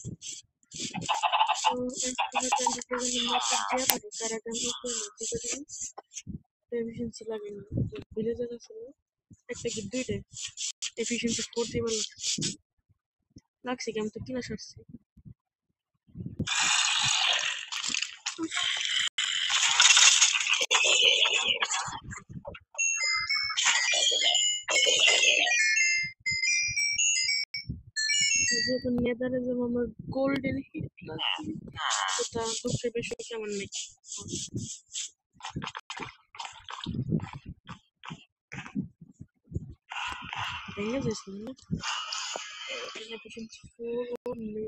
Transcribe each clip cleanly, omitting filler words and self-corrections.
So estimate and represent the map of Germany, Karagan equal because efficiency lagging. The villagers are so একটা কি দুইটা efficiency 40 বল লাগছে কি আমি তো কিনা সারছি যেহেতু নেদারে যেমন আমার গোল্ডেন হিট লাগছে সেটা দুঃখের বেশি কেমন নেই ভেঙে যাচ্ছে না efficiency 4 oh no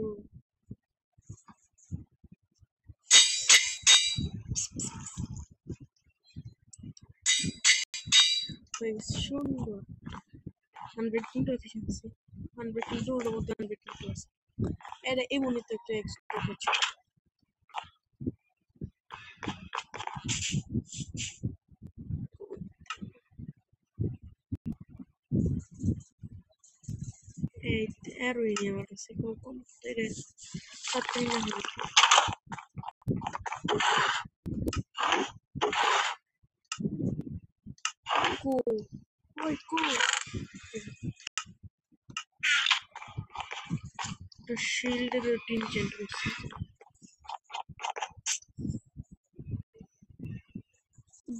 সুন্দর 100 into efficiency 100 into ওর মধ্যে 100 into আছে এটা এমনই তো একটা এক্সপোর্ট হচ্ছে এই এরোই নিয়ে আমার কাছে কোনো কম এটা তাড়াতাড়ি না হলে cool ওই cool the shield এর টিন চেঞ্জ করছি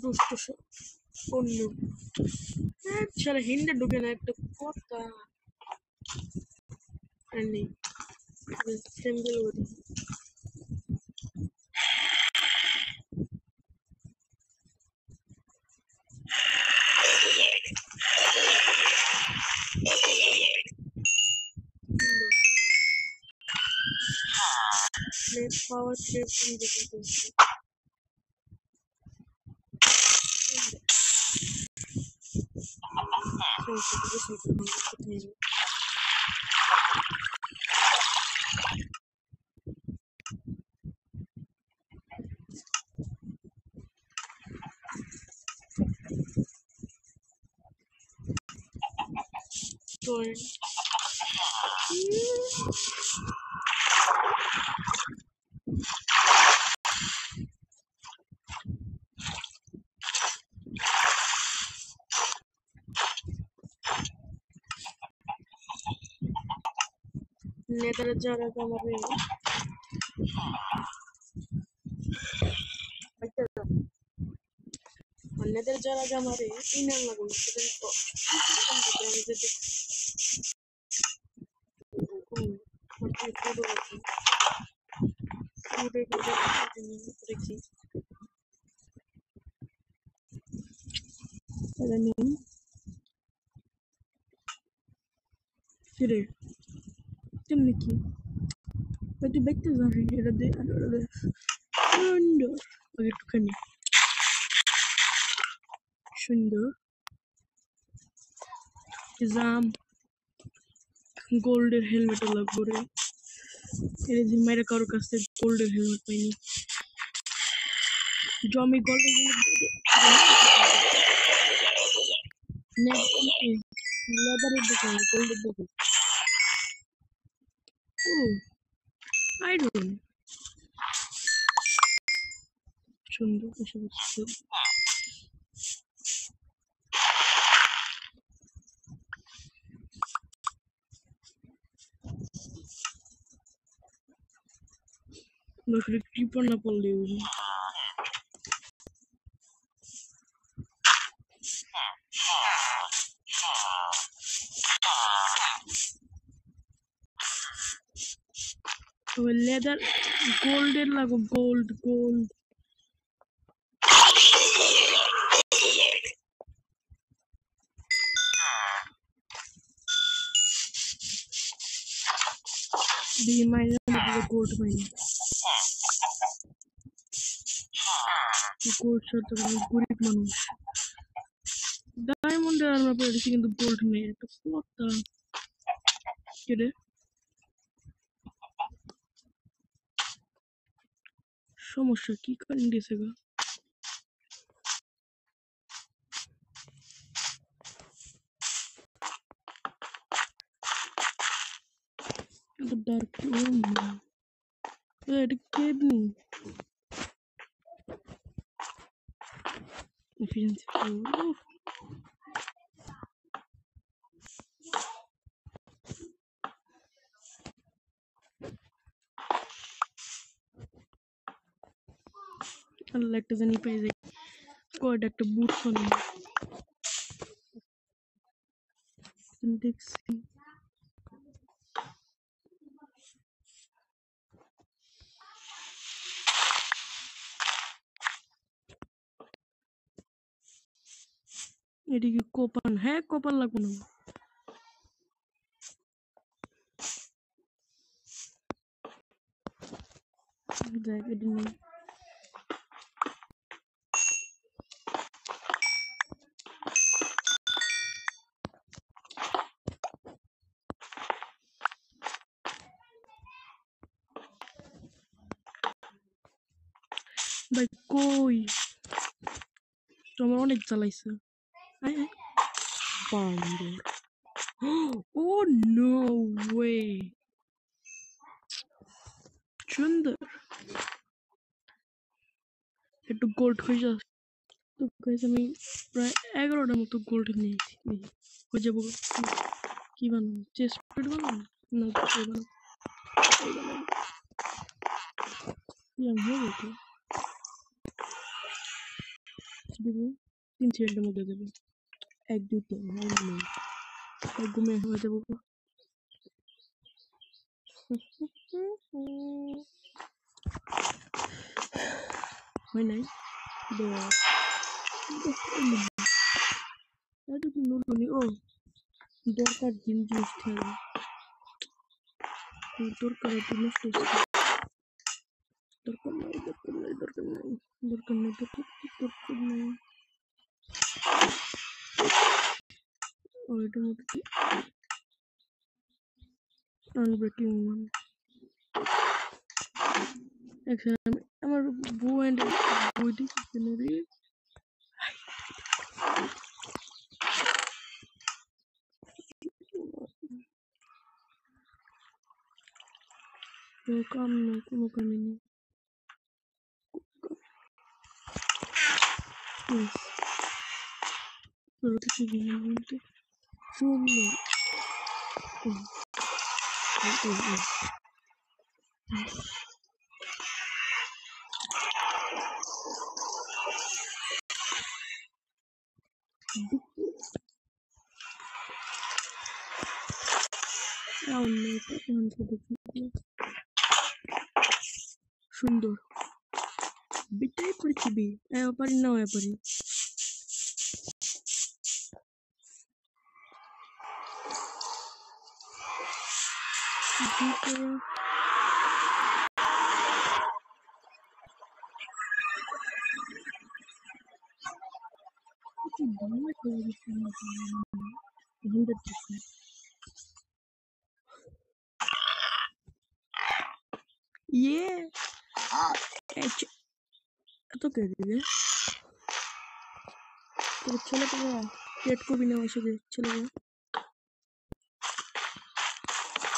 দুষ্ট অন্য ছেলে হিন্দে ঢুকে না একটা কথা নেই সিম্বল ওটা Net power trip from the frequency. Join. Nether jara kamare. Nether jara kamare. Ina lagun. Pero Sire, dimmi chi? Vedi bette zari era de allora Shundo. Oke tukani. Shundo. Exam golden helmet লাগবে রে এর যে মেরে কারো কাছে golden helmet পাইনি জমি golden helmet লেদারের দোকান গোল্ডের দোকান ও আইরন সুন্দর এসে বসছে নকরি ক্রিপার না পড়লে leather golden lago gold the mine the gold mine gold shot গরিব মানুষ ডায়মন্ড আর আমরা পেয়েছি কিন্তু গোল্ড নেই এটা কথা কি রে সমস্যা কি কারণ দিয়েছে গো The dark room এটা কেমনি এফিসিয়েন্সি 4 আল্লাহ একটা জানি পেয়ে যাই কয়টা একটা বুট শোনে দেখছি এদিকে কোপান হ্যাঁ কোপান লাগবে না দেখ এটি নেই ভাই কই তোমার অনেক জ্বালাইছে আয় আয় বান্দর ও নো ওয়ে সুন্দর একটু গোল্ড হয়ে যা তো গাইস আমি প্রায় 11টার মতো গোল্ড নিয়েছি হয়ে যাবো কি বানাবো চেস্ট প্লেট বানাবো না কিছু বানাবো কি আমি হবে তো দেবো 3 সেকেন্ডের মধ্যে দেবো 1 2 3 নেই ঘুমিয়ে হয়ে যাবো হয় নাই ও দরকার জিনিস খেলা দরকার নষ্ট দরকার নাই দরকার নাই দরকার নাই দরকার নাই দরকার নাই ওইটার মধ্যে কি আনব্রেকিং এখানে আমার বউ এন্ড বই দিচ্ছে রে কাম নেই কোনো কামই নেই কিছু বলতে সুন্দর সুন্দর বিটাই পৃথিবী পারি না পারি ये तो कह दिए तो चलो तो पेट को भी नहीं वैसे चलो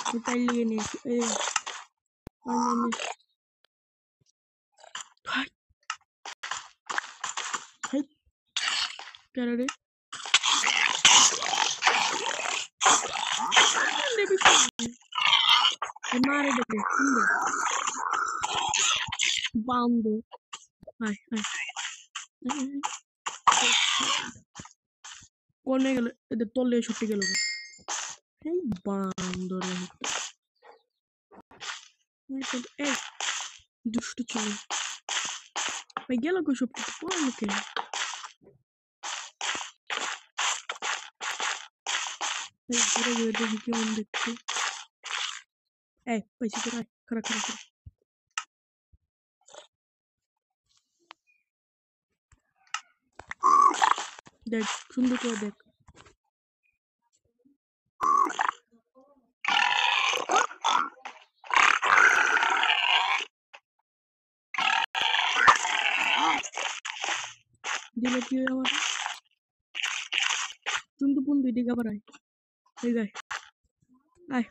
निकाल लिए नहीं क्या रे मारे देखे बांधो हाय हाय কোনে গেল এদের তলে ছুটে গেল এই বান্দর এই দুষ্ট ছিল ভাই গেল কই সব পড়া মুখে এই ঘুরে ঘুরে দেখি কেমন দেখতে এই পয়সা তো খারাপ খারাপ দেখ সুন্দর করে দেখ দিলে কি হয় আমার সুন্দর বন্ধু দিকে আবার আয় এই গায় আয়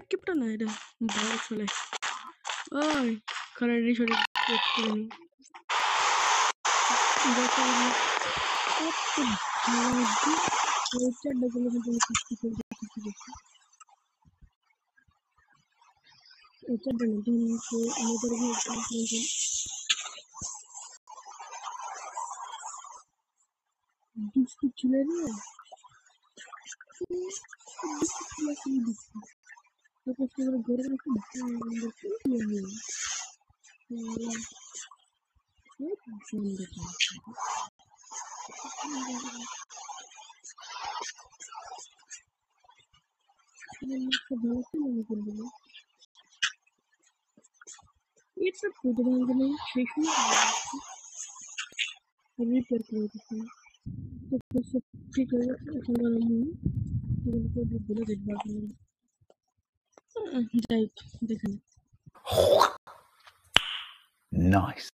কিপটা না এটা ভালো চলে ওই কারেন্ট সরে দেখতে নি যত ভালো ওই চারটা গুলো কিন্তু এই চারটা না ধরুন আমাদের দুষ্টু ছেলে রে তারপর তোমার ঘরে রাখি এটা প্রতিবন্ধ নেই সেই সময় রিপেয়ার করে দিচ্ছি তো সব ঠিক হয়ে গেছে এখন ধরো আমি বলে দেখবো যাই দেখে Nice.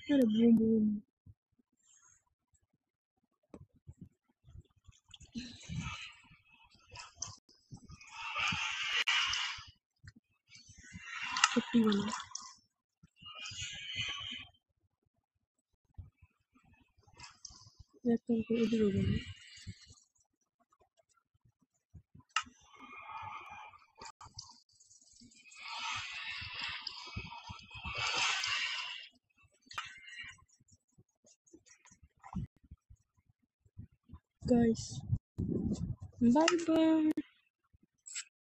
আরে বুম বুম সত্যি বলো একদম করে এদিকে বলো guys bye bye